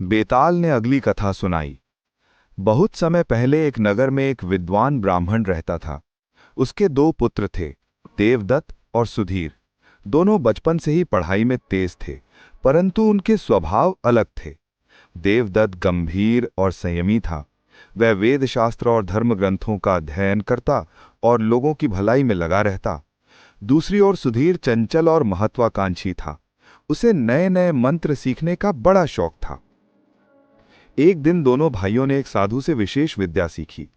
बेताल ने अगली कथा सुनाई। बहुत समय पहले एक नगर में एक विद्वान ब्राह्मण रहता था। उसके दो पुत्र थे, देवदत्त और सुधीर। दोनों बचपन से ही पढ़ाई में तेज थे, परंतु उनके स्वभाव अलग थे। देवदत्त गंभीर और संयमी था। वह वेद शास्त्र और धर्म ग्रंथों का अध्ययन करता और लोगों की भलाई में लगा रहता। दूसरी ओर सुधीर चंचल और महत्वाकांक्षी था। उसे नए नए मंत्र सीखने का बड़ा शौक था। एक दिन दोनों भाइयों ने एक साधु से विशेष विद्या सीखी।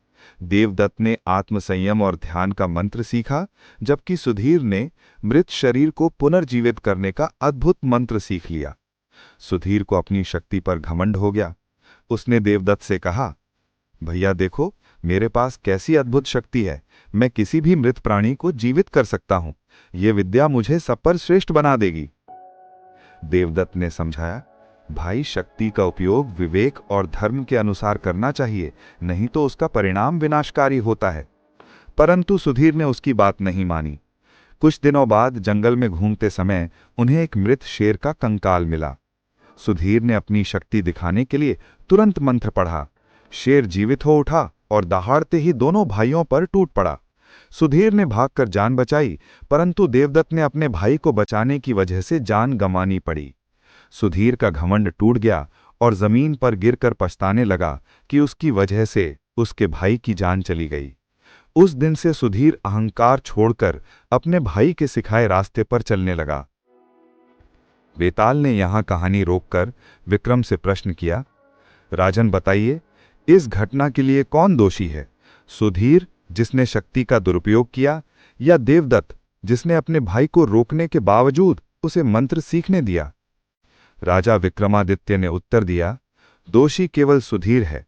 देवदत्त ने आत्मसंयम और ध्यान का मंत्र सीखा, जबकि सुधीर ने मृत शरीर को पुनर्जीवित करने का अद्भुत मंत्र सीख लिया। सुधीर को अपनी शक्ति पर घमंड हो गया। उसने देवदत्त से कहा, भैया देखो, मेरे पास कैसी अद्भुत शक्ति है। मैं किसी भी मृत प्राणी को जीवित कर सकता हूं। यह विद्या मुझे सब पर श्रेष्ठ बना देगी। देवदत्त ने समझाया, भाई, शक्ति का उपयोग विवेक और धर्म के अनुसार करना चाहिए, नहीं तो उसका परिणाम विनाशकारी होता है। परंतु सुधीर ने उसकी बात नहीं मानी। कुछ दिनों बाद जंगल में घूमते समय उन्हें एक मृत शेर का कंकाल मिला। सुधीर ने अपनी शक्ति दिखाने के लिए तुरंत मंत्र पढ़ा। शेर जीवित हो उठा और दहाड़ते ही दोनों भाइयों पर टूट पड़ा। सुधीर ने भागकर जान बचाई, परंतु देवदत्त ने अपने भाई को बचाने की वजह से जान गंवानी पड़ी। सुधीर का घमंड टूट गया और जमीन पर गिरकर पछताने लगा कि उसकी वजह से उसके भाई की जान चली गई। उस दिन से सुधीर अहंकार छोड़कर अपने भाई के सिखाए रास्ते पर चलने लगा। बेताल ने यहां कहानी रोककर विक्रम से प्रश्न किया, राजन बताइए, इस घटना के लिए कौन दोषी है? सुधीर, जिसने शक्ति का दुरुपयोग किया, या देवदत्त, जिसने अपने भाई को रोकने के बावजूद उसे मंत्र सीखने दिया? राजा विक्रमादित्य ने उत्तर दिया, दोषी केवल सुधीर है।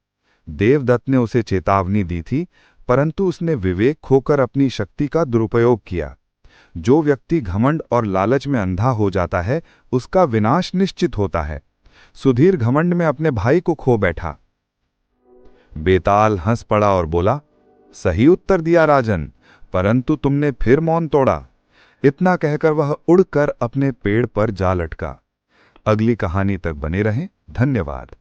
देवदत्त ने उसे चेतावनी दी थी, परंतु उसने विवेक खोकर अपनी शक्ति का दुरुपयोग किया। जो व्यक्ति घमंड और लालच में अंधा हो जाता है, उसका विनाश निश्चित होता है। सुधीर घमंड में अपने भाई को खो बैठा। बेताल हंस पड़ा और बोला, सही उत्तर दिया राजन, परंतु तुमने फिर मौन तोड़ा। इतना कहकर वह उड़कर अपने पेड़ पर जा लटका। अगली कहानी तक बने रहें। धन्यवाद।